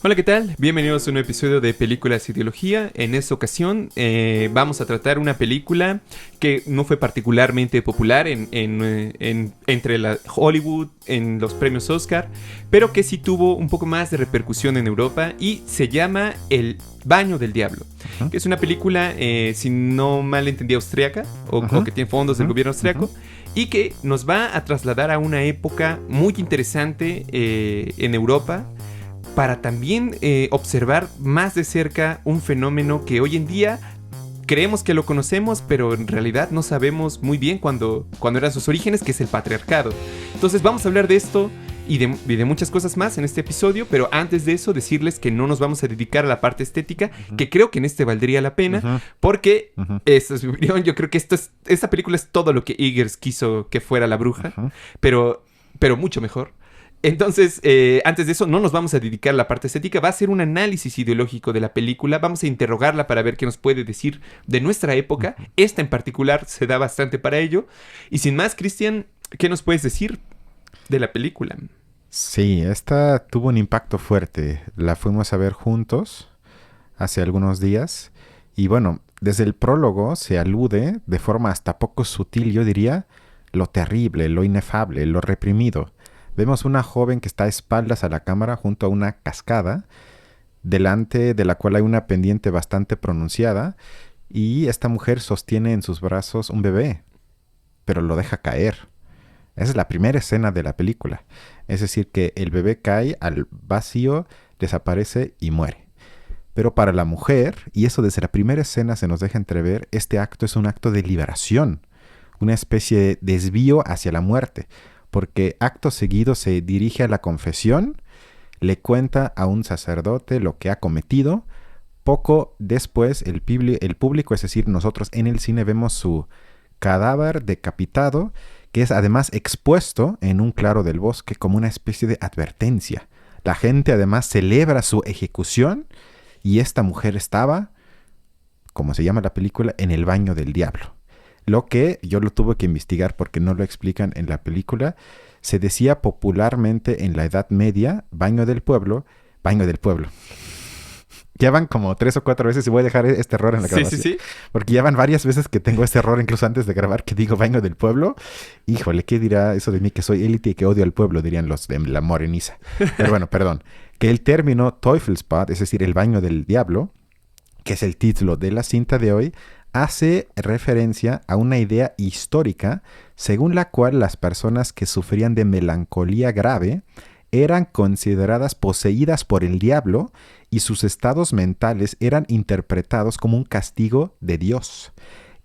Hola, ¿qué tal? Bienvenidos a un episodio de Películas e Ideología. En esta ocasión vamos a tratar una película que no fue particularmente popular entre la Hollywood, en los premios Oscar, pero que sí tuvo un poco más de repercusión en Europa y se llama El Baño del Diablo, que es una película, si no mal entendí, austriaca o que tiene fondos del gobierno austriaco. Y que nos va a trasladar a una época muy interesante en Europa, para también observar más de cerca un fenómeno que hoy en día creemos que lo conocemos, pero en realidad no sabemos muy bien cuándo eran sus orígenes, que es el patriarcado. Entonces vamos a hablar de esto y de muchas cosas más en este episodio, pero antes de eso decirles que no nos vamos a dedicar a la parte estética, que creo que en este valdría la pena, porque, esta es mi opinión, yo creo que esta película es todo lo que Eggers quiso que fuera La Bruja, pero mucho mejor. Entonces, antes de eso, no nos vamos a dedicar a la parte estética. Va a ser un análisis ideológico de la película. Vamos a interrogarla para ver qué nos puede decir de nuestra época. Esta en particular se da bastante para ello. Y sin más, Cristian, ¿qué nos puedes decir de la película? Sí, esta tuvo un impacto fuerte. La fuimos a ver juntos hace algunos días. Y bueno, desde el prólogo se alude de forma hasta poco sutil, yo diría, lo terrible, lo inefable, lo reprimido. Vemos una joven que está a espaldas a la cámara junto a una cascada, delante de la cual hay una pendiente bastante pronunciada, y esta mujer sostiene en sus brazos un bebé, pero lo deja caer. Esa es la primera escena de la película. Es decir, que el bebé cae al vacío, desaparece y muere. Pero para la mujer, y eso desde la primera escena se nos deja entrever, este acto es un acto de liberación, una especie de desvío hacia la muerte. Porque acto seguido se dirige a la confesión, le cuenta a un sacerdote lo que ha cometido. Poco después el público, es decir, nosotros en el cine vemos su cadáver decapitado, que es además expuesto en un claro del bosque como una especie de advertencia. La gente además celebra su ejecución y esta mujer estaba, como se llama la película, en el baño del diablo. Lo que yo lo tuve que investigar porque no lo explican en la película. Se decía popularmente en la Edad Media, baño del pueblo, baño del pueblo. Ya van como 3 o 4 veces y voy a dejar este error en la grabación. Sí. Porque ya van varias veces que tengo este error, incluso antes de grabar, que digo baño del pueblo. Híjole, ¿qué dirá eso de mí que soy élite y que odio al pueblo? Dirían los de la moreniza. Pero bueno, perdón. Que el término Teufelsbad, es decir, el baño del diablo, que es el título de la cinta de hoy, hace referencia a una idea histórica según la cual las personas que sufrían de melancolía grave eran consideradas poseídas por el diablo y sus estados mentales eran interpretados como un castigo de Dios.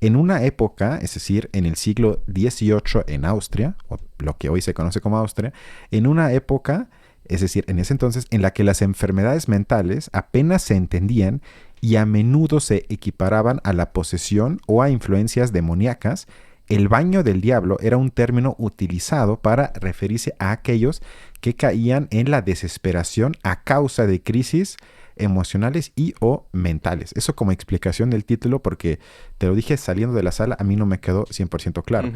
En una época, es decir, en el siglo XVIII en Austria, o lo que hoy se conoce como Austria, en una época, es decir, en ese entonces, en la que las enfermedades mentales apenas se entendían y a menudo se equiparaban a la posesión o a influencias demoníacas, el baño del diablo era un término utilizado para referirse a aquellos que caían en la desesperación a causa de crisis emocionales y o mentales. Eso como explicación del título, porque te lo dije saliendo de la sala, a mí no me quedó 100% claro.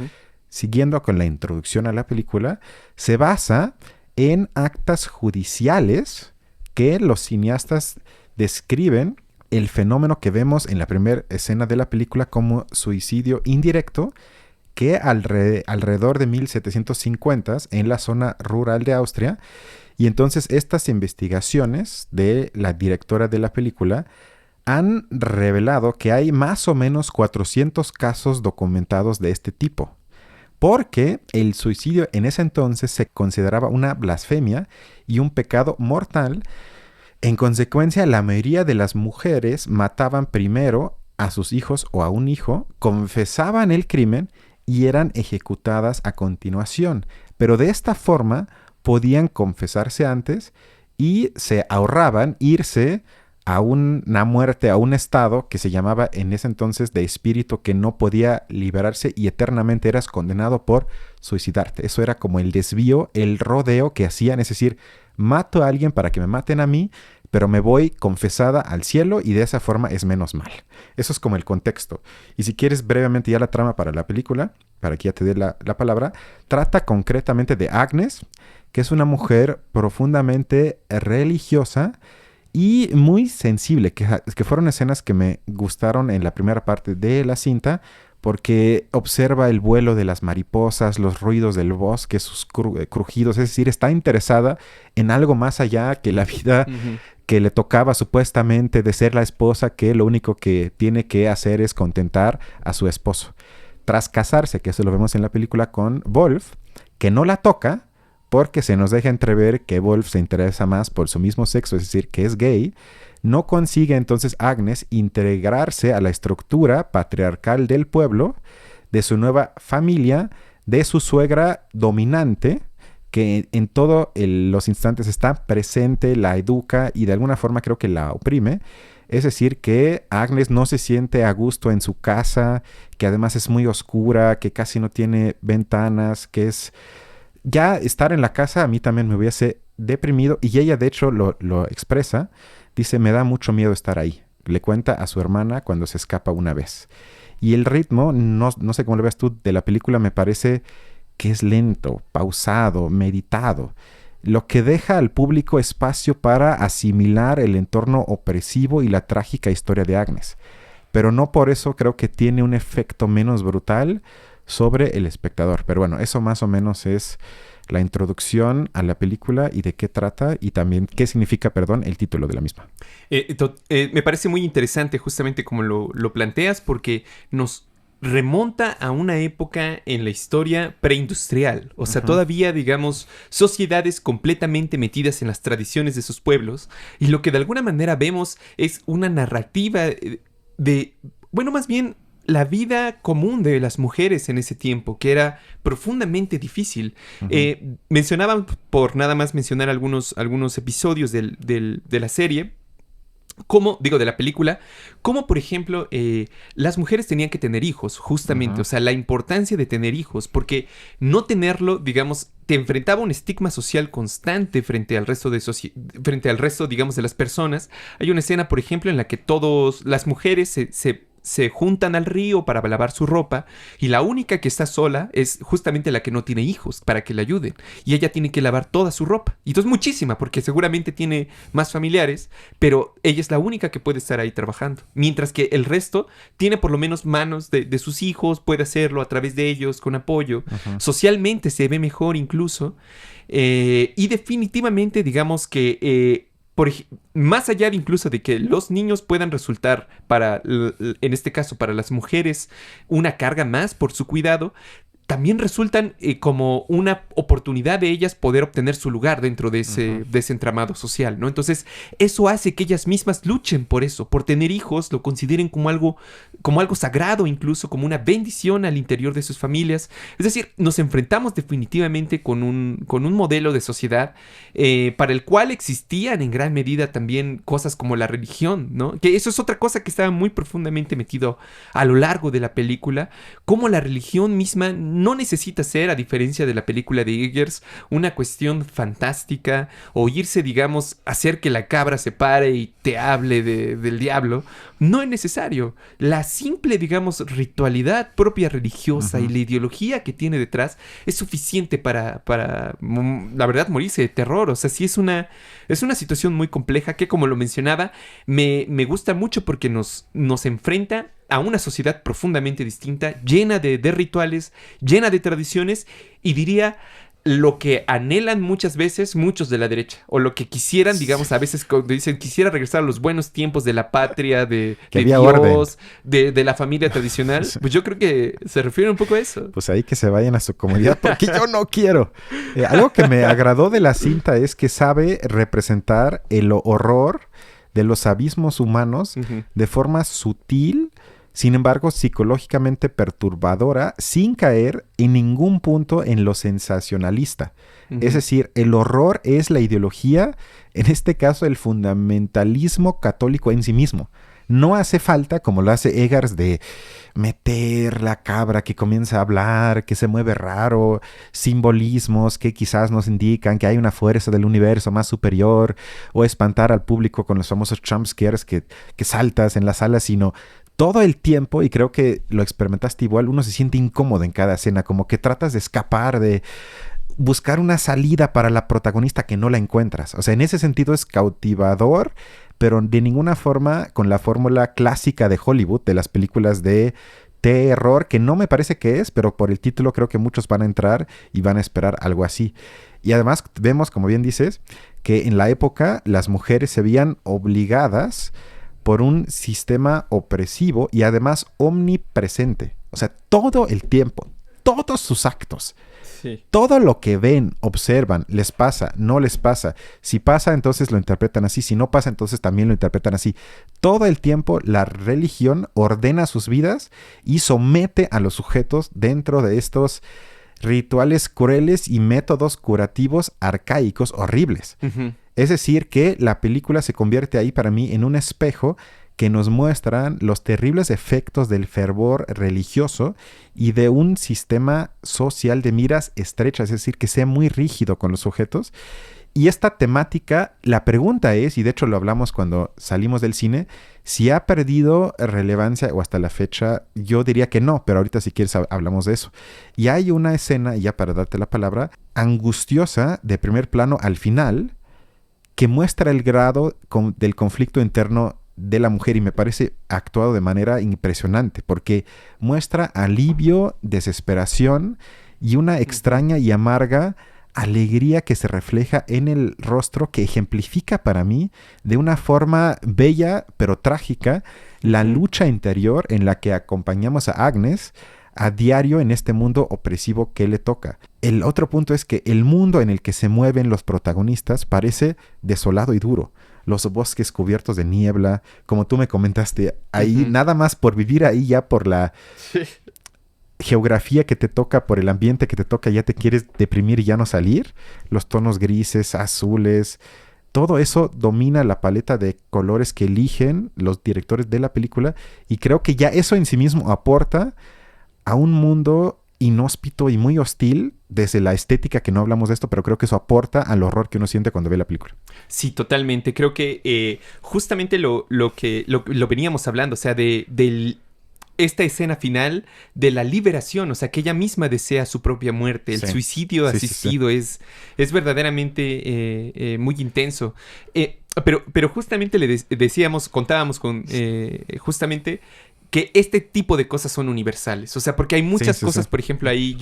Siguiendo con la introducción a la película, se basa en actas judiciales que los cineastas describen el fenómeno que vemos en la primera escena de la película como suicidio indirecto, que alrededor de 1750 en la zona rural de Austria. Y entonces estas investigaciones de la directora de la película han revelado que hay más o menos 400 casos documentados de este tipo. Porque el suicidio en ese entonces se consideraba una blasfemia y un pecado mortal. En consecuencia, la mayoría de las mujeres mataban primero a sus hijos o a un hijo, confesaban el crimen y eran ejecutadas a continuación. Pero de esta forma podían confesarse antes y se ahorraban irse a una muerte, a un estado que se llamaba en ese entonces de espíritu que no podía liberarse y eternamente eras condenado por suicidarte. Eso era como el desvío, el rodeo que hacían, es decir, mato a alguien para que me maten a mí, pero me voy confesada al cielo y de esa forma es menos mal. Eso es como el contexto. Y si quieres brevemente ya la trama para la película, para que ya te dé la palabra, trata concretamente de Agnes, que es una mujer profundamente religiosa y muy sensible, que fueron escenas que me gustaron en la primera parte de la cinta, porque observa el vuelo de las mariposas, los ruidos del bosque, sus crujidos, es decir, está interesada en algo más allá que la vida que le tocaba supuestamente de ser la esposa, que lo único que tiene que hacer es contentar a su esposo. Tras casarse, que eso lo vemos en la película con Wolf, que no la toca, porque se nos deja entrever que Wolf se interesa más por su mismo sexo, es decir, que es gay, no consigue entonces Agnes integrarse a la estructura patriarcal del pueblo, de su nueva familia, de su suegra dominante, que en todos los instantes está presente, la educa y de alguna forma creo que la oprime. Es decir, que Agnes no se siente a gusto en su casa, que además es muy oscura, que casi no tiene ventanas, que es... Ya estar en la casa a mí también me hubiese deprimido, y ella de hecho lo expresa. Dice, me da mucho miedo estar ahí. Le cuenta a su hermana cuando se escapa una vez. Y el ritmo, no sé cómo lo ves tú, de la película me parece que es lento, pausado, meditado. Lo que deja al público espacio para asimilar el entorno opresivo y la trágica historia de Agnes. Pero no por eso creo que tiene un efecto menos brutal sobre el espectador. Pero bueno, eso más o menos es la introducción a la película y de qué trata y también qué significa, el título de la misma. Me parece muy interesante justamente como lo planteas, porque nos remonta a una época en la historia preindustrial. O sea, todavía, digamos, sociedades completamente metidas en las tradiciones de sus pueblos. Y lo que de alguna manera vemos es una narrativa bueno, más bien la vida común de las mujeres en ese tiempo, que era profundamente difícil. Mencionaban, por nada más mencionar algunos episodios de la serie, de la película, como por ejemplo las mujeres tenían que tener hijos, justamente, o sea, la importancia de tener hijos, porque no tenerlo, digamos, te enfrentaba a un estigma social constante frente al resto, digamos, de las personas. Hay una escena, por ejemplo, en la que todas las mujeres se juntan al río para lavar su ropa, y la única que está sola es justamente la que no tiene hijos para que le ayuden, y ella tiene que lavar toda su ropa, y entonces muchísima, porque seguramente tiene más familiares, pero ella es la única que puede estar ahí trabajando, mientras que el resto tiene por lo menos manos de sus hijos, puede hacerlo a través de ellos con apoyo. Socialmente se ve mejor incluso, y definitivamente digamos que más allá de incluso de que los niños puedan resultar en este caso para las mujeres, una carga más por su cuidado, también resultan como una oportunidad de ellas poder obtener su lugar dentro de ese entramado social, ¿no? Entonces, eso hace que ellas mismas luchen por eso, por tener hijos, lo consideren como algo sagrado, incluso como una bendición al interior de sus familias. Es decir, nos enfrentamos definitivamente con un modelo de sociedad para el cual existían en gran medida también cosas como la religión, ¿no? Que eso es otra cosa que estaba muy profundamente metido a lo largo de la película, como la religión misma no necesita ser, a diferencia de la película de Eggers, una cuestión fantástica o irse, digamos, hacer que la cabra se pare y te hable del diablo. No es necesario. La simple, digamos, ritualidad propia religiosa y la ideología que tiene detrás es suficiente para la verdad, morirse de terror. O sea, sí es una situación muy compleja que, como lo mencionaba, me gusta mucho porque nos enfrenta a una sociedad profundamente distinta, llena de rituales, llena de tradiciones, y diría lo que anhelan muchas veces muchos de la derecha, o lo que quisieran, digamos, a veces cuando dicen quisiera regresar a los buenos tiempos de la patria, de Dios, de la familia tradicional. Pues yo creo que se refiere un poco a eso. Pues ahí que se vayan a su comunidad, porque yo no quiero. Algo que me agradó de la cinta es que sabe representar el horror de los abismos humanos de forma sutil, sin embargo psicológicamente perturbadora, sin caer en ningún punto en lo sensacionalista. Es decir, el horror es la ideología, en este caso el fundamentalismo católico en sí mismo. No hace falta, como lo hace Eggers, de meter la cabra que comienza a hablar, que se mueve raro, simbolismos que quizás nos indican que hay una fuerza del universo más superior, o espantar al público con los famosos jump scares que saltas en la sala, sino todo el tiempo, y creo que lo experimentaste igual, uno se siente incómodo en cada escena, como que tratas de escapar de buscar una salida para la protagonista que no la encuentras. O sea, en ese sentido es cautivador, pero de ninguna forma con la fórmula clásica de Hollywood, de las películas de terror, que no me parece que es, pero por el título creo que muchos van a entrar y van a esperar algo así. Y además vemos, como bien dices, que en la época las mujeres se veían obligadas por un sistema opresivo y además omnipresente. O sea, todo el tiempo, todos sus actos, Sí. todo lo que ven, observan, les pasa, no les pasa. Si pasa, entonces lo interpretan así. Si no pasa, entonces también lo interpretan así. Todo el tiempo la religión ordena sus vidas y somete a los sujetos dentro de estos rituales crueles y métodos curativos arcaicos horribles. Ujú. Es decir, que la película se convierte ahí para mí en un espejo que nos muestran los terribles efectos del fervor religioso y de un sistema social de miras estrechas, es decir, que sea muy rígido con los sujetos. Y esta temática, la pregunta es, y de hecho lo hablamos cuando salimos del cine, si ha perdido relevancia o hasta la fecha, yo diría que no, pero ahorita si quieres hablamos de eso. Y hay una escena, ya para darte la palabra, angustiosa de primer plano al final, que muestra el grado del conflicto interno de la mujer y me parece actuado de manera impresionante porque muestra alivio, desesperación y una extraña y amarga alegría que se refleja en el rostro que ejemplifica para mí de una forma bella pero trágica la lucha interior en la que acompañamos a Agnes a diario en este mundo opresivo que le toca. El otro punto es que el mundo en el que se mueven los protagonistas parece desolado y duro. Los bosques cubiertos de niebla, como tú me comentaste, ahí nada más por vivir ahí, ya por la geografía que te toca, por el ambiente que te toca, ya te quieres deprimir y ya no salir. Los tonos grises, azules, todo eso domina la paleta de colores que eligen los directores de la película y creo que ya eso en sí mismo aporta a un mundo inhóspito y muy hostil desde la estética, que no hablamos de esto, pero creo que eso aporta al horror que uno siente cuando ve la película. Sí, totalmente. Creo que justamente lo veníamos hablando, o sea, esta escena final de la liberación, o sea, que ella misma desea su propia muerte, el suicidio asistido. Es verdaderamente muy intenso. Pero justamente decíamos, contábamos con justamente que este tipo de cosas son universales. O sea, porque hay muchas cosas, por ejemplo, ahí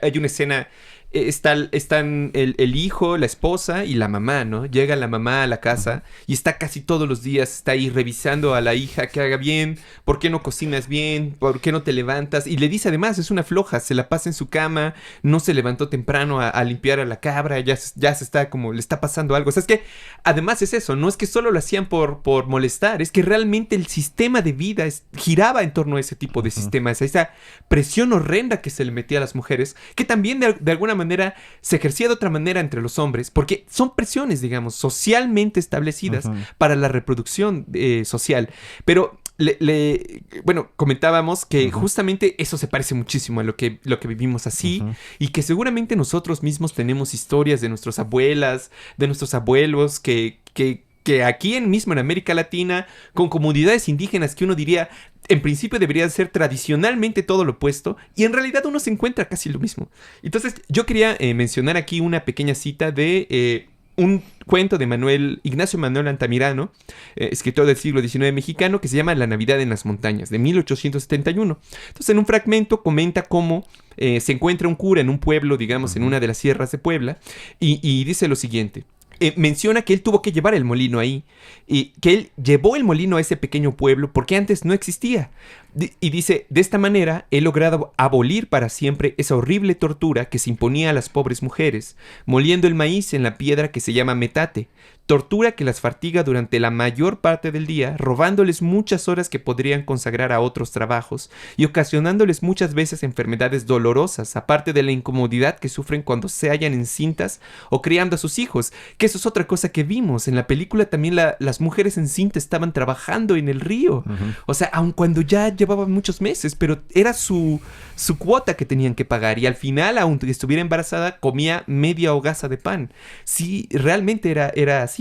hay una escena, están el hijo, la esposa y la mamá, ¿no? Llega la mamá a la casa y está casi todos los días, está ahí revisando a la hija que haga bien, ¿por qué no cocinas bien? ¿Por qué no te levantas? Y le dice además, es una floja, se la pasa en su cama, no se levantó temprano a limpiar a la cabra, ya se está como, le está pasando algo. O sea, es que además es eso, no es que solo lo hacían por molestar, es que realmente el sistema de vida giraba en torno a ese tipo de sistemas, a esa presión horrenda que se le metía a las mujeres, que también de alguna manera se ejercía de otra manera entre los hombres, porque son presiones, digamos, socialmente establecidas para la reproducción social. Pero bueno, comentábamos que justamente eso se parece muchísimo a lo que vivimos así y que seguramente nosotros mismos tenemos historias de nuestras abuelas, de nuestros abuelos que aquí mismo en América Latina, con comunidades indígenas que uno diría, en principio debería ser tradicionalmente todo lo opuesto, y en realidad uno se encuentra casi lo mismo. Entonces, yo quería mencionar aquí una pequeña cita de un cuento de Ignacio Manuel Altamirano, escritor del siglo XIX mexicano, que se llama La Navidad en las Montañas, de 1871. Entonces, en un fragmento comenta cómo se encuentra un cura en un pueblo, digamos, en una de las sierras de Puebla, y dice lo siguiente. Menciona que él tuvo que llevar el molino ahí y que él llevó el molino a ese pequeño pueblo porque antes no existía. Y dice, de esta manera he logrado abolir para siempre esa horrible tortura que se imponía a las pobres mujeres, moliendo el maíz en la piedra que se llama metate, tortura que las fatiga durante la mayor parte del día, robándoles muchas horas que podrían consagrar a otros trabajos y ocasionándoles muchas veces enfermedades dolorosas, aparte de la incomodidad que sufren cuando se hallan encintas o criando a sus hijos, que eso es otra cosa que vimos. En la película también las mujeres encintas estaban trabajando en el río, o sea, aun cuando ya llevaban muchos meses, pero era su cuota que tenían que pagar y al final, aunque estuviera embarazada, comía media hogaza de pan. Sí, realmente era así.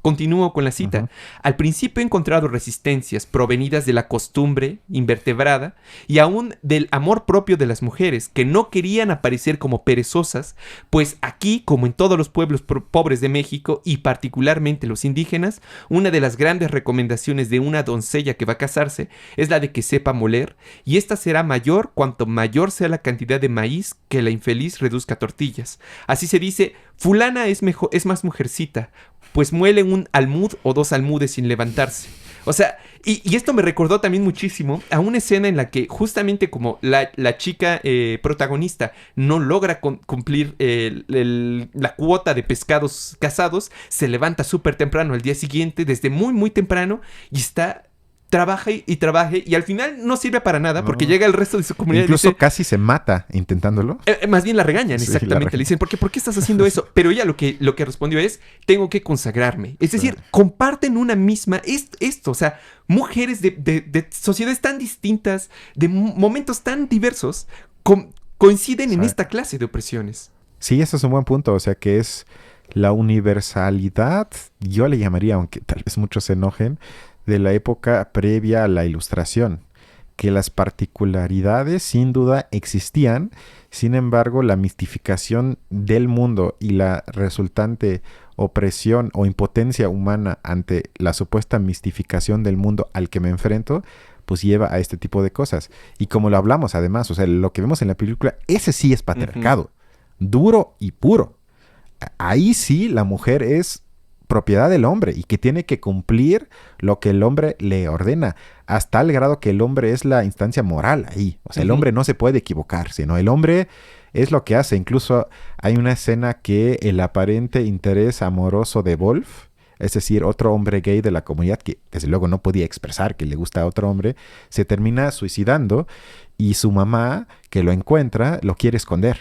Continúo con la cita. Ujú. Al principio he encontrado resistencias provenidas de la costumbre invertebrada y aún del amor propio de las mujeres, que no querían aparecer como perezosas, pues aquí, como en todos los pueblos pobres de México y particularmente los indígenas, una de las grandes recomendaciones de una doncella que va a casarse es la de que sepa moler, y esta será mayor cuanto mayor sea la cantidad de maíz que la infeliz reduzca a tortillas. Así se dice, fulana es más mujercita, pues muele un almud o 2 almudes sin levantarse. O sea, y esto me recordó también muchísimo a una escena en la que justamente como la chica protagonista no logra cumplir la cuota de pescados cazados, se levanta súper temprano al día siguiente, desde muy muy temprano, y trabaja y trabaja, y al final no sirve para nada porque llega el resto de su comunidad. Incluso y dice, casi se mata intentándolo. más bien la regañan, Sí, exactamente. Le dicen, ¿por qué estás haciendo eso? Pero ella lo que respondió es, tengo que consagrarme. Es decir, comparten una misma, esto, o sea, mujeres de sociedades tan distintas, de momentos tan diversos, coinciden en esta clase de opresiones. Sí, eso es un buen punto. O sea, que es la universalidad, yo le llamaría, aunque tal vez muchos se enojen, de la época previa a la Ilustración, que las particularidades sin duda existían, sin embargo la mistificación del mundo y la resultante opresión o impotencia humana ante la supuesta mistificación del mundo al que me enfrento, pues lleva a este tipo de cosas. Y como lo hablamos además, o sea, lo que vemos en la película, ese sí es patriarcado, duro y puro. Ahí sí la mujer es propiedad del hombre y que tiene que cumplir lo que el hombre le ordena, hasta el grado que el hombre es la instancia moral ahí. O sea, el hombre no se puede equivocar, sino el hombre es lo que hace. Incluso hay una escena que el aparente interés amoroso de Wolf, es decir, otro hombre gay de la comunidad que desde luego no podía expresar que le gusta a otro hombre, se termina suicidando y su mamá, que lo encuentra, lo quiere esconder.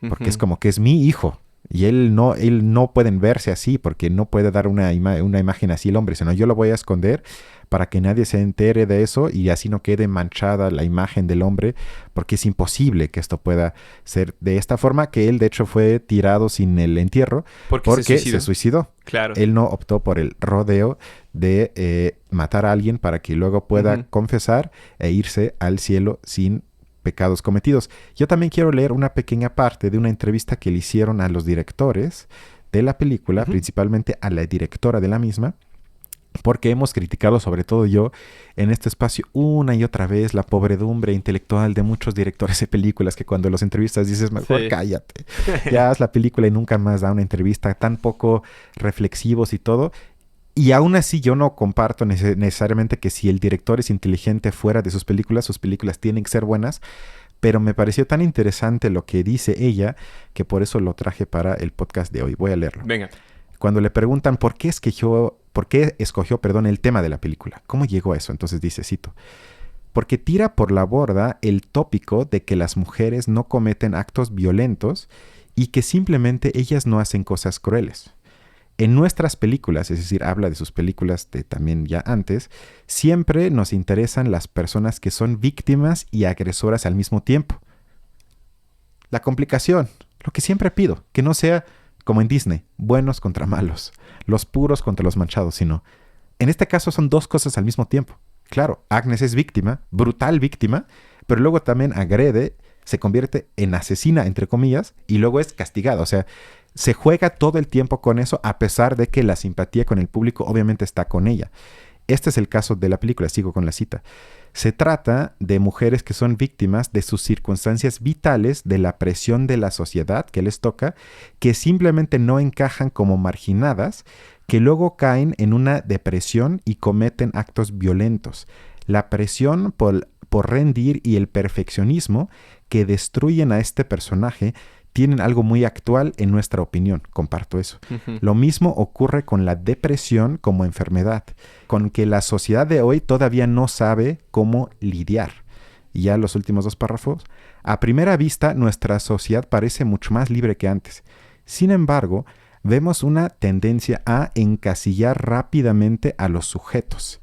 Porque es como que es mi hijo. Y él no pueden verse así porque no puede dar una imagen así el hombre, sino yo lo voy a esconder para que nadie se entere de eso y así no quede manchada la imagen del hombre, porque es imposible que esto pueda ser de esta forma, que él de hecho fue tirado sin el entierro porque se suicidó. Claro. Él no optó por el rodeo de matar a alguien para que luego pueda confesar e irse al cielo sin pecados cometidos. Yo también quiero leer una pequeña parte de una entrevista que le hicieron a los directores de la película, principalmente a la directora de la misma, porque hemos criticado, sobre todo yo, en este espacio una y otra vez la pobredumbre intelectual de muchos directores de películas que cuando los entrevistas dices, mejor cállate, ya haz la película y nunca más da una entrevista, tan poco reflexivos y todo. Y aún así yo no comparto necesariamente que si el director es inteligente fuera de sus películas tienen que ser buenas, pero me pareció tan interesante lo que dice ella que por eso lo traje para el podcast de hoy. Voy a leerlo. Venga. Cuando le preguntan por qué escogió, el tema de la película, ¿cómo llegó a eso? Entonces dice, cito, porque tira por la borda el tópico de que las mujeres no cometen actos violentos y que simplemente ellas no hacen cosas crueles. En nuestras películas, es decir, habla de sus películas de también ya antes, siempre nos interesan las personas que son víctimas y agresoras al mismo tiempo. La complicación, lo que siempre pido, que no sea como en Disney, buenos contra malos, los puros contra los manchados, sino, en este caso son dos cosas al mismo tiempo. Claro, Agnes es víctima, brutal víctima, pero luego también agrede, se convierte en asesina, entre comillas, y luego es castigada, o sea, se juega todo el tiempo con eso a pesar de que la simpatía con el público obviamente está con ella. Este es el caso de la película, sigo con la cita. Se trata de mujeres que son víctimas de sus circunstancias vitales, de la presión de la sociedad que les toca, que simplemente no encajan como marginadas, que luego caen en una depresión y cometen actos violentos. La presión por rendir y el perfeccionismo que destruyen a este personaje tienen algo muy actual en nuestra opinión, comparto eso. Lo mismo ocurre con la depresión como enfermedad, con que la sociedad de hoy todavía no sabe cómo lidiar. Y ya los últimos dos párrafos. A primera vista, nuestra sociedad parece mucho más libre que antes. Sin embargo, vemos una tendencia a encasillar rápidamente a los sujetos,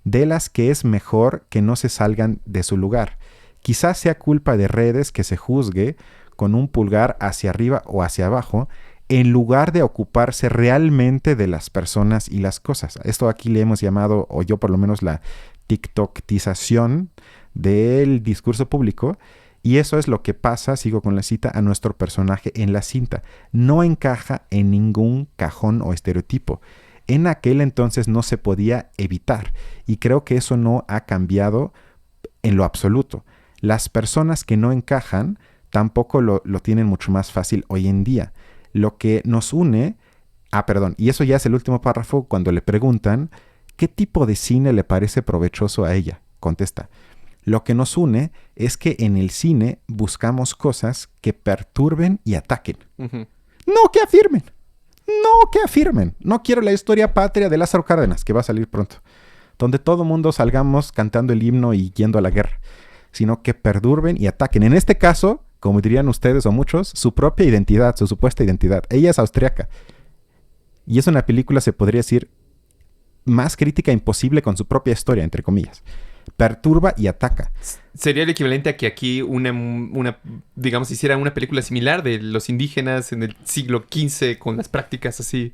de las que es mejor que no se salgan de su lugar. Quizás sea culpa de redes que se juzgue con un pulgar hacia arriba o hacia abajo en lugar de ocuparse realmente de las personas y las cosas. Esto aquí le hemos llamado, o yo por lo menos, la TikTokización del discurso público. Y eso es lo que pasa, sigo con la cita, a nuestro personaje en la cinta. No encaja en ningún cajón o estereotipo. En aquel entonces no se podía evitar. Y creo que eso no ha cambiado en lo absoluto. Las personas que no encajan tampoco lo tienen mucho más fácil hoy en día. Lo que nos une... y eso ya es el último párrafo cuando le preguntan ¿qué tipo de cine le parece provechoso a ella? Contesta: lo que nos une es que en el cine buscamos cosas que perturben y ataquen. Ujú. No que afirmen. No que afirmen. No quiero la historia patria de Lázaro Cárdenas, que va a salir pronto, donde todo mundo salgamos cantando el himno y yendo a la guerra, sino que perturben y ataquen. En este caso, como dirían ustedes o muchos, su propia identidad, su supuesta identidad. Ella es austriaca. Y es una película, se podría decir, más crítica imposible con su propia historia, entre comillas. Perturba y ataca. Sería el equivalente a que aquí digamos, hiciera una película similar de los indígenas en el siglo XV con las prácticas así.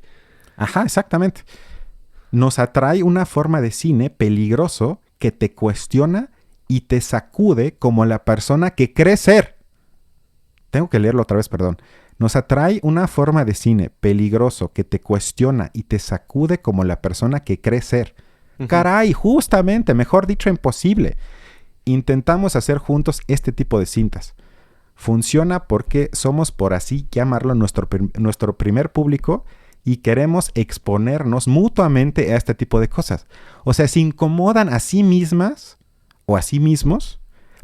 Ajá, exactamente. Nos atrae una forma de cine peligroso que te cuestiona y te sacude como la persona que cree ser. Tengo que leerlo otra vez, perdón. Nos atrae una forma de cine peligroso que te cuestiona y te sacude como la persona que cree ser. Uh-huh. Caray, justamente, mejor dicho, imposible. Intentamos hacer juntos este tipo de cintas. Funciona porque somos, por así llamarlo, nuestro primer público y queremos exponernos mutuamente a este tipo de cosas. O sea, se incomodan a sí mismas o a sí mismos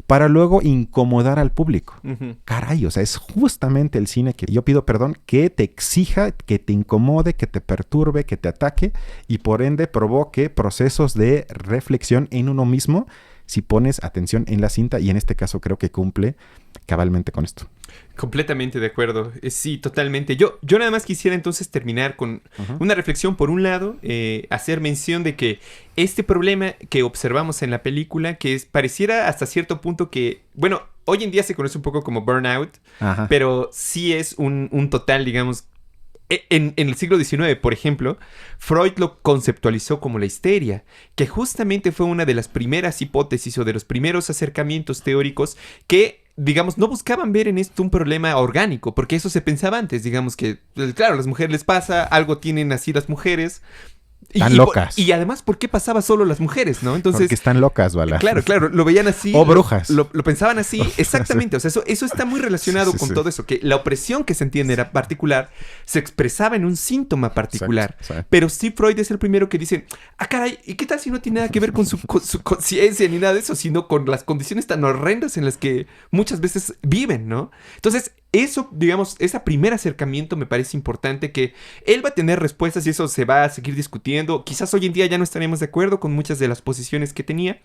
para luego incomodar al público. Uh-huh. Caray, o sea, es justamente el cine que yo pido perdón, que te exija, que te incomode, que te perturbe, que te ataque y por ende provoque procesos de reflexión en uno mismo si pones atención en la cinta, y en este caso creo que cumple cabalmente con esto. Completamente de acuerdo. Sí, totalmente. Yo nada más quisiera entonces terminar con una reflexión. Por un lado, hacer mención de que este problema que observamos en la película, que pareciera hasta cierto punto que, bueno, hoy en día se conoce un poco como burnout, pero sí es un total, digamos... En el siglo XIX, por ejemplo, Freud lo conceptualizó como la histeria, que justamente fue una de las primeras hipótesis o de los primeros acercamientos teóricos que, digamos, no buscaban ver en esto un problema orgánico, porque eso se pensaba antes, digamos que, claro, a las mujeres les pasa, algo tienen así las mujeres. Están locas. Y además, ¿por qué pasaba solo las mujeres, no? Entonces, porque están locas, ¿vale? Claro, lo veían así. O brujas. Lo pensaban así, exactamente. O sea, eso está muy relacionado con todo eso. Que la opresión que se entiende era particular, se expresaba en un síntoma particular. Exacto. Pero sí, Freud es el primero que dice, caray, ¿y qué tal si no tiene nada que ver con su conciencia ni nada de eso, sino con las condiciones tan horrendas en las que muchas veces viven, ¿no? Entonces, eso, digamos, ese primer acercamiento me parece importante, que él va a tener respuestas y eso se va a seguir discutiendo. Quizás hoy en día ya no estaremos de acuerdo con muchas de las posiciones que tenía,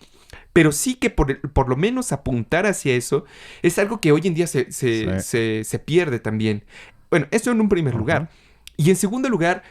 pero sí que por lo menos apuntar hacia eso es algo que hoy en día se pierde también. Bueno, eso en un primer lugar. Y en segundo lugar,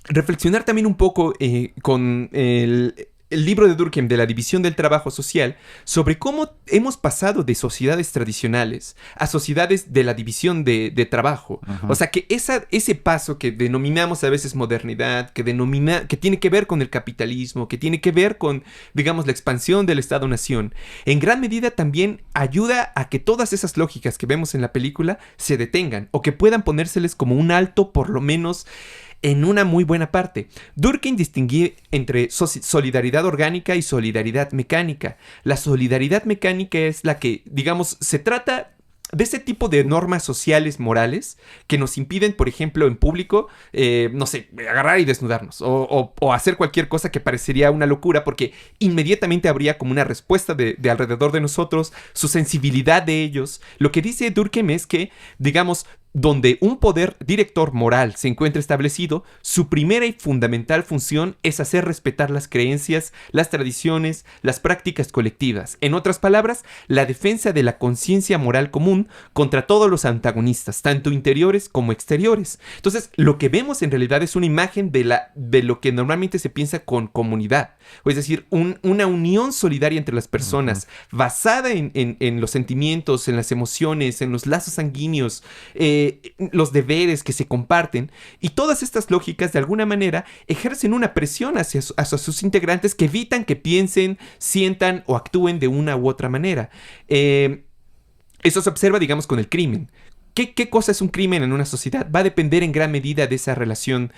reflexionar también un poco con el libro de Durkheim de la división del trabajo social, sobre cómo hemos pasado de sociedades tradicionales a sociedades de la división de trabajo. O sea, que ese paso que denominamos a veces modernidad, que tiene que ver con el capitalismo, que tiene que ver con, digamos, la expansión del Estado-nación, en gran medida también ayuda a que todas esas lógicas que vemos en la película se detengan, o que puedan ponérseles como un alto, por lo menos en una muy buena parte. Durkheim distinguía entre solidaridad orgánica y solidaridad mecánica. La solidaridad mecánica es la que, digamos, se trata de ese tipo de normas sociales, morales, que nos impiden, por ejemplo, en público, no sé, agarrar y desnudarnos, o hacer cualquier cosa que parecería una locura, porque inmediatamente habría como una respuesta de alrededor de nosotros, su sensibilidad de ellos. Lo que dice Durkheim es que, digamos, donde un poder director moral se encuentra establecido, su primera y fundamental función es hacer respetar las creencias, las tradiciones, las prácticas colectivas. En otras palabras, la defensa de la conciencia moral común contra todos los antagonistas, tanto interiores como exteriores. Entonces, lo que vemos en realidad es una imagen de lo que normalmente se piensa con comunidad. Es decir, una unión solidaria entre las personas, basada en los sentimientos, en las emociones, en los lazos sanguíneos, los deberes que se comparten, y todas estas lógicas de alguna manera ejercen una presión hacia sus integrantes que evitan que piensen, sientan o actúen de una u otra manera. Eso se observa, digamos, con el crimen. ¿Qué cosa es un crimen en una sociedad? Va a depender en gran medida de esa relación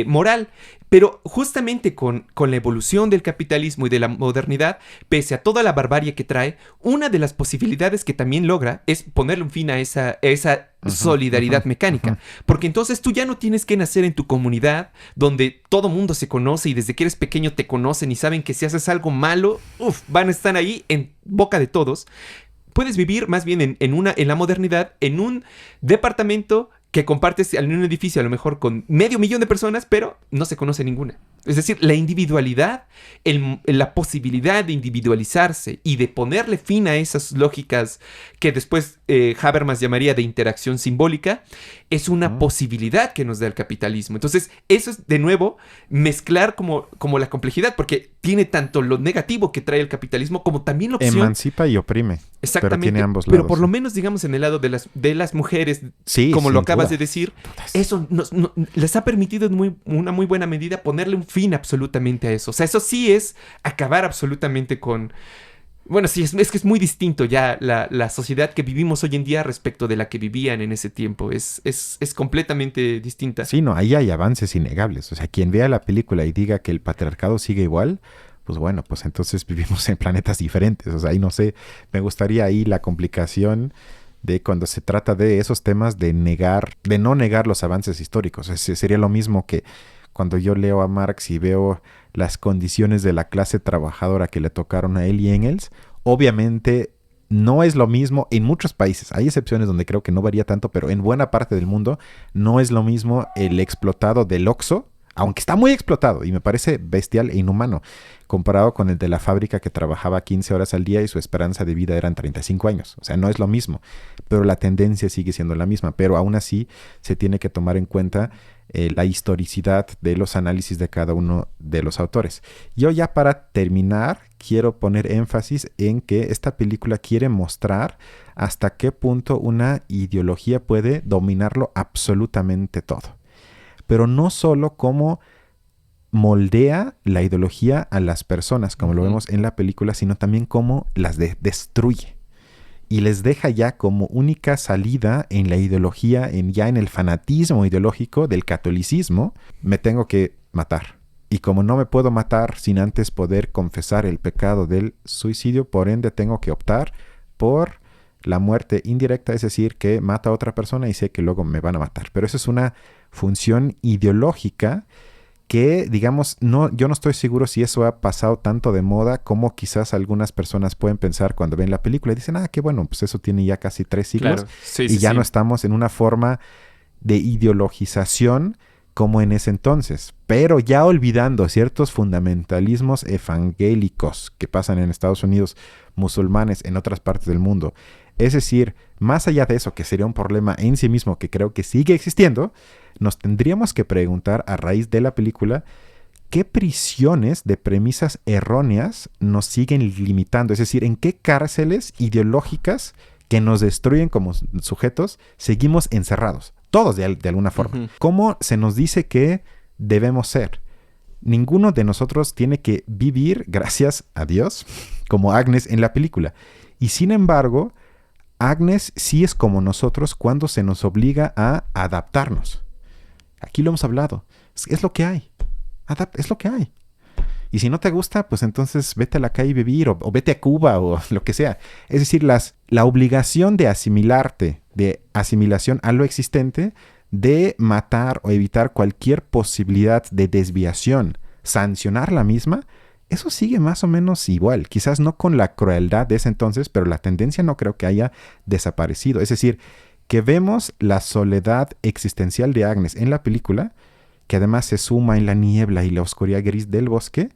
moral. Pero justamente con la evolución del capitalismo y de la modernidad, pese a toda la barbarie que trae, una de las posibilidades que también logra es ponerle un fin a esa solidaridad mecánica. Porque entonces tú ya no tienes que nacer en tu comunidad, donde todo mundo se conoce y desde que eres pequeño te conocen y saben que si haces algo malo, van a estar ahí en boca de todos. Puedes vivir más bien en la modernidad, en un departamento que compartes en un edificio a lo mejor con 500,000 de personas, pero no se conoce ninguna. Es decir, la individualidad, la posibilidad de individualizarse y de ponerle fin a esas lógicas que después Habermas llamaría de interacción simbólica, es una posibilidad que nos da el capitalismo. Entonces, eso es, de nuevo, mezclar como la complejidad, porque tiene tanto lo negativo que trae el capitalismo como también la opción. Emancipa y oprime. Exactamente. Pero tiene ambos lados. Pero por lo menos, digamos, en el lado de las mujeres, como lo acabas de decir, eso les ha permitido en una muy buena medida ponerle un fin absolutamente a eso. O sea, eso sí es acabar absolutamente con... Bueno, sí, es que es muy distinto ya la sociedad que vivimos hoy en día respecto de la que vivían en ese tiempo. Es completamente distinta. Sí, no, ahí hay avances innegables. O sea, quien vea la película y diga que el patriarcado sigue igual, pues bueno, pues entonces vivimos en planetas diferentes. O sea, ahí no sé, me gustaría ahí la complicación de cuando se trata de esos temas de no negar los avances históricos. Sería lo mismo que cuando yo leo a Marx y veo las condiciones de la clase trabajadora que le tocaron a él y Engels, obviamente no es lo mismo en muchos países. Hay excepciones donde creo que no varía tanto, pero en buena parte del mundo no es lo mismo el explotado del Oxxo, aunque está muy explotado y me parece bestial e inhumano, comparado con el de la fábrica que trabajaba 15 horas al día y su esperanza de vida eran 35 años. O sea, no es lo mismo, pero la tendencia sigue siendo la misma. Pero aún así se tiene que tomar en cuenta la historicidad de los análisis de cada uno de los autores. Yo ya para terminar quiero poner énfasis en que esta película quiere mostrar hasta qué punto una ideología puede dominarlo absolutamente todo. Pero no solo cómo moldea la ideología a las personas, como lo vemos en la película, sino también cómo las destruye. Y les deja ya como única salida en la ideología, ya en el fanatismo ideológico del catolicismo, me tengo que matar. Y como no me puedo matar sin antes poder confesar el pecado del suicidio, por ende tengo que optar por la muerte indirecta, es decir, que mata a otra persona y sé que luego me van a matar. Pero eso es una función ideológica que, digamos, yo no estoy seguro si eso ha pasado tanto de moda como quizás algunas personas pueden pensar cuando ven la película y dicen, qué bueno, pues eso tiene ya casi 3 siglos. Claro. Sí, ya no estamos en una forma de ideologización como en ese entonces, pero ya olvidando ciertos fundamentalismos evangélicos que pasan en Estados Unidos, musulmanes en otras partes del mundo. Es decir, más allá de eso, que sería un problema en sí mismo que creo que sigue existiendo, nos tendríamos que preguntar a raíz de la película qué prisiones de premisas erróneas nos siguen limitando. Es decir, en qué cárceles ideológicas que nos destruyen como sujetos seguimos encerrados. Todos de alguna forma. ¿Cómo se nos dice que debemos ser? Ninguno de nosotros tiene que vivir, gracias a Dios, como Agnes en la película. Y sin embargo, Agnes sí es como nosotros cuando se nos obliga a adaptarnos. Aquí lo hemos hablado. Es lo que hay. Es lo que hay. Y si no te gusta, pues entonces vete a la calle a vivir o vete a Cuba o lo que sea. Es decir, la obligación de asimilarte, de asimilación a lo existente, de matar o evitar cualquier posibilidad de desviación, sancionar la misma, eso sigue más o menos igual. Quizás no con la crueldad de ese entonces, pero la tendencia no creo que haya desaparecido. Es decir, que vemos la soledad existencial de Agnes en la película, que además se suma en la niebla y la oscuridad gris del bosque,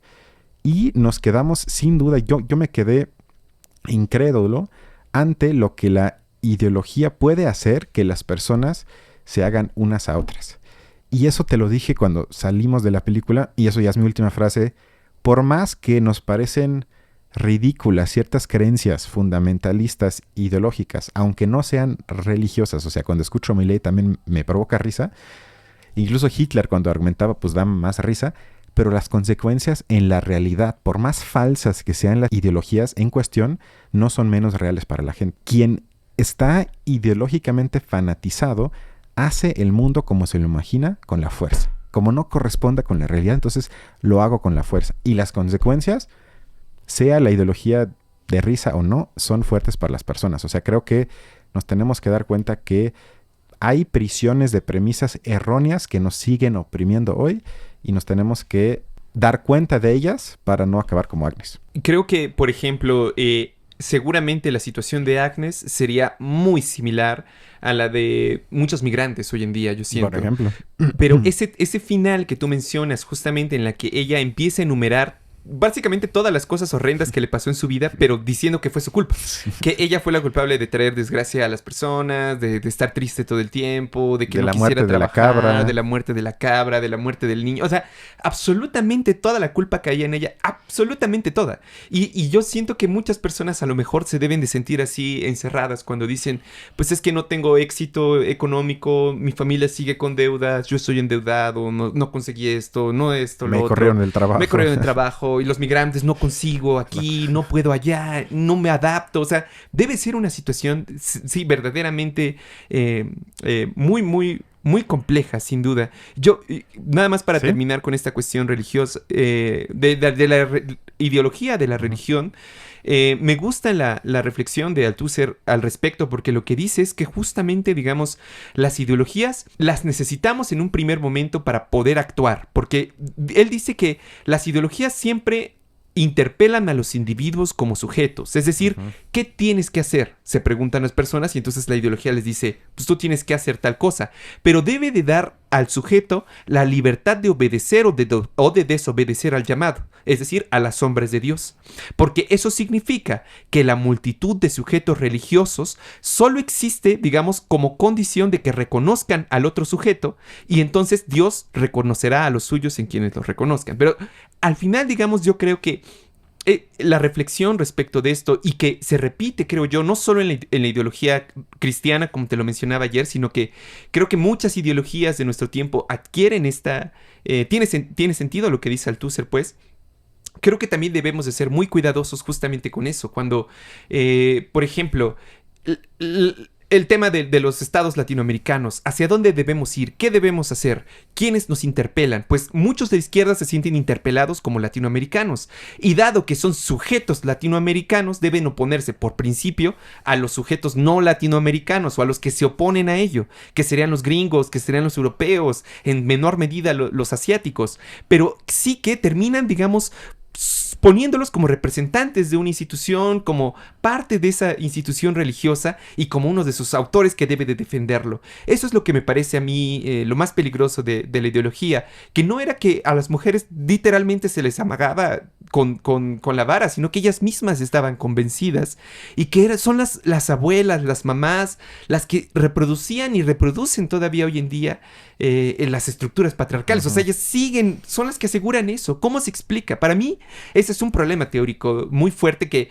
y nos quedamos sin duda, yo me quedé incrédulo ante lo que la ideología puede hacer que las personas se hagan unas a otras. Y eso te lo dije cuando salimos de la película, y eso ya es mi última frase. Por más que nos parecen ridículas ciertas creencias fundamentalistas ideológicas, aunque no sean religiosas. O sea, cuando escucho a Milei también me provoca risa. Incluso Hitler cuando argumentaba pues da más risa. Pero las consecuencias en la realidad, por más falsas que sean las ideologías en cuestión, no son menos reales para la gente. Quien está ideológicamente fanatizado hace el mundo como se lo imagina con la fuerza. Como no corresponda con la realidad, entonces lo hago con la fuerza. Y las consecuencias, sea la ideología de risa o no, son fuertes para las personas. O sea, creo que nos tenemos que dar cuenta que hay prisiones de premisas erróneas que nos siguen oprimiendo hoy y nos tenemos que dar cuenta de ellas para no acabar como Agnes. Creo que, por ejemplo, seguramente la situación de Agnes sería muy similar a la de muchos migrantes hoy en día, yo siento. Por ejemplo. Pero ese final que tú mencionas, justamente en la que ella empieza a enumerar básicamente todas las cosas horrendas que le pasó en su vida, pero diciendo que fue su culpa. Que ella fue la culpable de traer desgracia a las personas, de estar triste todo el tiempo, de que no quisiera trabajar, de la muerte de la cabra, de la muerte del niño. O sea, absolutamente toda la culpa caía en ella, absolutamente toda. Y yo siento que muchas personas a lo mejor se deben de sentir así encerradas cuando dicen, pues es que no tengo éxito económico, mi familia sigue con deudas, yo estoy endeudado, no conseguí esto, no esto, lo otro. Me corrieron del trabajo. Me corrieron del trabajo. Y los migrantes no consigo aquí, no puedo allá, no me adapto. O sea, debe ser una situación, sí, verdaderamente muy, muy, muy compleja, sin duda. Yo, nada más para terminar con esta cuestión religiosa, de la ideología de la religión, me gusta la reflexión de Althusser al respecto, porque lo que dice es que justamente, digamos, las ideologías las necesitamos en un primer momento para poder actuar, porque él dice que las ideologías siempre interpelan a los individuos como sujetos. Es decir, ¿qué tienes que hacer? Se preguntan las personas y entonces la ideología les dice, pues tú tienes que hacer tal cosa. Pero debe de dar al sujeto la libertad de obedecer o de desobedecer al llamado. Es decir, a las sombras de Dios. Porque eso significa que la multitud de sujetos religiosos solo existe, digamos, como condición de que reconozcan al otro sujeto y entonces Dios reconocerá a los suyos en quienes los reconozcan. Pero al final, digamos, yo creo que la reflexión respecto de esto y que se repite, creo yo, no solo en la ideología cristiana, como te lo mencionaba ayer, sino que creo que muchas ideologías de nuestro tiempo adquieren esta... tiene sentido lo que dice Althusser, pues. Creo que también debemos de ser muy cuidadosos justamente con eso. Cuando, por ejemplo, el tema de los estados latinoamericanos, ¿hacia dónde debemos ir? ¿Qué debemos hacer? ¿Quiénes nos interpelan? Pues muchos de izquierda se sienten interpelados como latinoamericanos. Y dado que son sujetos latinoamericanos, deben oponerse por principio a los sujetos no latinoamericanos o a los que se oponen a ello, que serían los gringos, que serían los europeos, en menor medida los asiáticos. Pero sí que terminan, digamos, poniéndolos como representantes de una institución, como parte de esa institución religiosa y como uno de sus autores que debe de defenderlo. Eso es lo que me parece a mí lo más peligroso de la ideología, que no era que a las mujeres literalmente se les amagaba con la vara, sino que ellas mismas estaban convencidas y que son las abuelas, las mamás, las que reproducían y reproducen todavía hoy en día en las estructuras patriarcales. O sea, ellas son las que aseguran eso. ¿Cómo se explica? Para mí, ese es un problema teórico muy fuerte que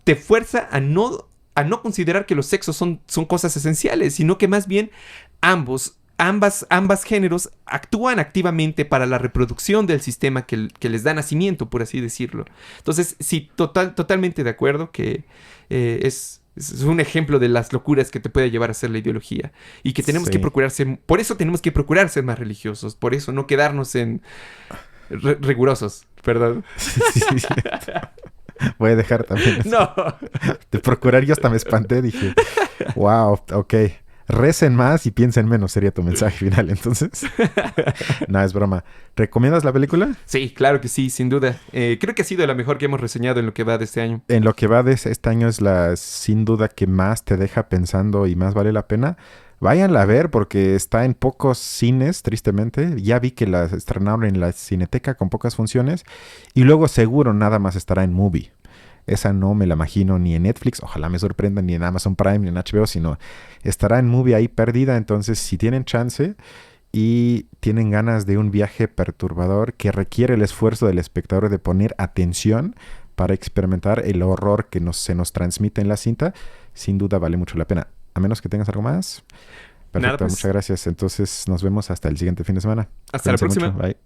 te fuerza a no considerar que los sexos son cosas esenciales, sino que más bien ambas géneros actúan activamente para la reproducción del sistema que les da nacimiento, por así decirlo. Entonces, sí, totalmente de acuerdo que es un ejemplo de las locuras que te puede llevar a hacer la ideología. Y que tenemos que procurar ser... Por eso tenemos que procurar ser más religiosos. Por eso no quedarnos en... rigurosos, ¿verdad? Sí. Voy a dejar también eso. No. De procurar, yo hasta me espanté. Dije, wow, ok. Recen más y piensen menos, sería tu mensaje final, entonces. No, es broma. ¿Recomiendas la película? Sí, claro que sí, sin duda. Creo que ha sido la mejor que hemos reseñado en lo que va de este año. En lo que va de este año es la, sin duda, que más te deja pensando y más vale la pena. Váyanla a ver porque está en pocos cines, tristemente. Ya vi que la estrenaron en la Cineteca con pocas funciones. Y luego seguro nada más estará en Movie. Esa no me la imagino ni en Netflix, ojalá me sorprenda, ni en Amazon Prime, ni en HBO, sino estará en Movie ahí perdida. Entonces, si tienen chance y tienen ganas de un viaje perturbador que requiere el esfuerzo del espectador de poner atención para experimentar el horror que se nos transmite en la cinta, sin duda vale mucho la pena. A menos que tengas algo más. Perfecto, Nada, pues. muchas gracias. Entonces nos vemos hasta el siguiente fin de semana. Hasta la Cuídense próxima. mucho. Bye.